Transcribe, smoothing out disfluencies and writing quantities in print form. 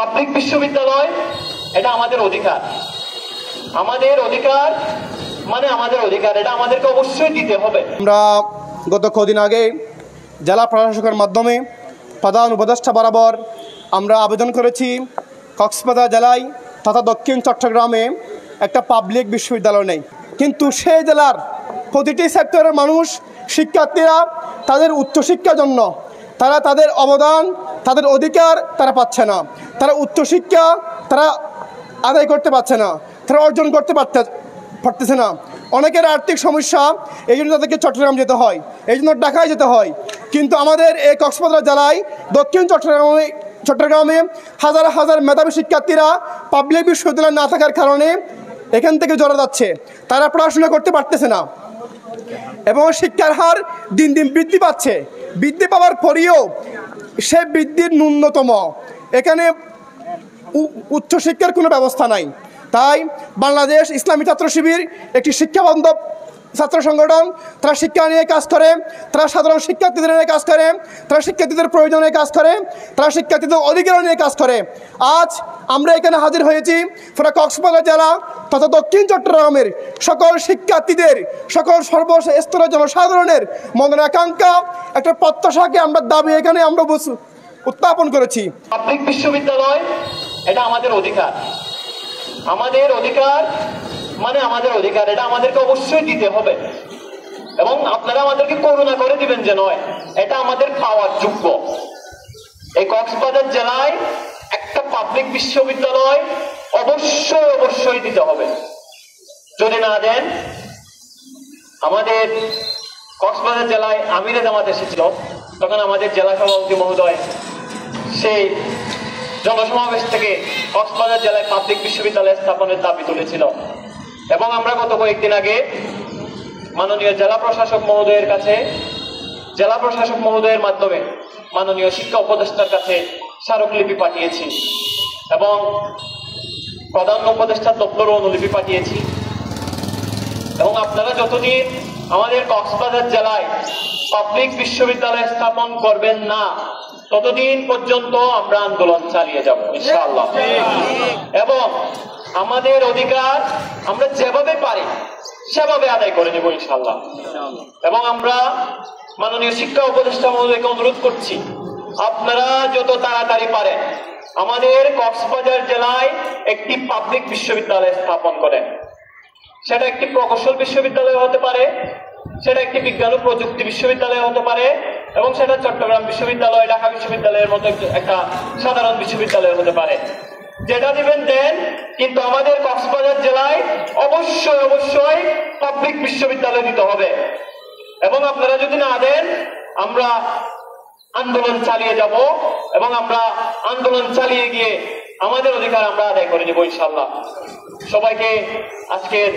Public বিশ্ববিদ্যালয় এটা আমাদের অধিকার, আমাদের অধিকার মানে আমাদের অধিকার, এটা আমাদেরকে অবশ্যই দিতে হবে। আমরা গত কদিন আগে জেলা প্রশাসকের মাধ্যমে প্রধান উপদেষ্টা বরাবর আমরা আবেদন করেছি কক্সবাজার জেলায় তথা দক্ষিণ চট্টগ্রামে একটা পাবলিক বিশ্ববিদ্যালয় নেই, কিন্তু সেই জেলার প্রতিটি সেক্টরের মানুষ শিক্ষার্থীরা তাদের উচ্চশিক্ষার জন্য তারা তাদের অবদান তাদের অধিকার তারা পাচ্ছে না, তারা উচ্চশিক্ষা তারা আদায় করতে পারছে না, তারা অর্জন করতে পারতেছে না। অনেকের আর্থিক সমস্যা, এই জন্য তাদেরকে চট্টগ্রাম যেতে হয়, এই জন্য ঢাকায় যেতে হয়। কিন্তু আমাদের এই কক্সবাজার জেলায় দক্ষিণ চট্টগ্রামে হাজার হাজার মেধাবী শিক্ষার্থীরা পাবলিক বিশ্ববিদ্যালয় না থাকার কারণে এখান থেকে জড়ো যাচ্ছে, তারা পড়াশোনা করতে পারতেছে না এবং শিক্ষার হার দিন দিন বৃদ্ধি পাচ্ছে। বৃদ্ধি পাওয়ার পরেও সে বৃদ্ধির ন্যূনতম এখানে উচ্চশিক্ষার কোনো ব্যবস্থা নাই। তাই বাংলাদেশ ইসলামী ছাত্র শিবির একটি শিক্ষাবান্ধব ছাত্র সংগঠন, তারা শিক্ষা নিয়ে কাজ করে, তারা সাধারণ শিক্ষার্থীদের নিয়ে কাজ করে, তারা শিক্ষার্থীদের প্রয়োজনে কাজ করে, তারা শিক্ষার্থীদের অধিকার নিয়ে কাজ করে। আজ আমরা এখানে হাজির হয়েছি পুরো কক্সবাজার জেলা তথা দক্ষিণ চট্টগ্রামের সকল শিক্ষার্থীদের, সকল সর্বস্তরের জনসাধারণের মনের আকাঙ্ক্ষা একটা প্রত্যাশাকে আমরা দাবি এখানে আমরা উত্থাপন করেছি। পাবলিক বিশ্ববিদ্যালয় এটা আমাদের অধিকার, আমাদের অধিকার মানে আমাদের অধিকার, এটা আমাদেরকে অবশ্যই দিতে হবে এবং আপনারা আমাদেরকে করুণা করে দিবেন যে নয়, এটা আমাদের পাওয়ার যোগ্য। এই কক্সবাজার জেলায় একটা পাবলিক বিশ্ববিদ্যালয় অবশ্যই অবশ্যই দিতে হবে। যদি না দেন, আমাদের কক্সবাজার জেলায় আমিরে জামাত এসেছিল, তখন আমাদের জেলা সভাপতি মহোদয় সেই জনসমাবেশ থেকে কক্সবাজার জেলায় পাবলিক বিশ্ববিদ্যালয় স্থাপনের দাবি তুলেছিল এবং আমরা গত কয়েকদিন আগে মাননীয় জেলা প্রশাসক মহোদয়ের কাছে, জেলা প্রশাসক মহোদয়ের মাধ্যমে মাননীয় শিক্ষা উপদেষ্টার কাছে স্মারকলিপি পাঠিয়েছি এবং প্রধান উপদেষ্টার দপ্তরও অনুলিপি পাঠিয়েছি। এবং আপনারা যতদিন আমাদের কক্সবাজার জেলায় পাবলিক বিশ্ববিদ্যালয় স্থাপন করবেন না, ততদিন পর্যন্ত আমরা আন্দোলন চালিয়ে যাব ইনশাআল্লাহ। এবং আমাদের অধিকার আমরা যেভাবে পারি সেভাবে আদায় করে নেব ইনশাআল্লাহ। এবং আমরা মাননীয় শিক্ষা উপদেষ্টা মহোদয়কে অনুরোধ করছি, আপনারা যত তাড়াতাড়ি পারেন আমাদের কক্সবাজার জেলায় একটি পাবলিক বিশ্ববিদ্যালয় স্থাপন করেন। সেটা একটি প্রকৌশল বিশ্ববিদ্যালয় হতে পারে, সেটা একটি বিজ্ঞান ও প্রযুক্তি বিশ্ববিদ্যালয় হতে পারে এবং সেটা চট্টগ্রাম বিশ্ববিদ্যালয়, ঢাকা বিশ্ববিদ্যালয়ের মতো একটা সাধারণ বিশ্ববিদ্যালয় হতে পারে। যেটা দিবেন দেন, কিন্তু আমাদের কক্সবাজার জেলায় অবশ্যই অবশ্যই পাবলিক বিশ্ববিদ্যালয় দিতে হবে। এবং আপনারা যদি না দেন, আমরা আন্দোলন চালিয়ে যাব এবং আমরা আন্দোলন চালিয়ে গিয়ে আমাদের অধিকার আমরা আদায় করে নেব ইনশাআল্লাহ। সবাইকে আজকের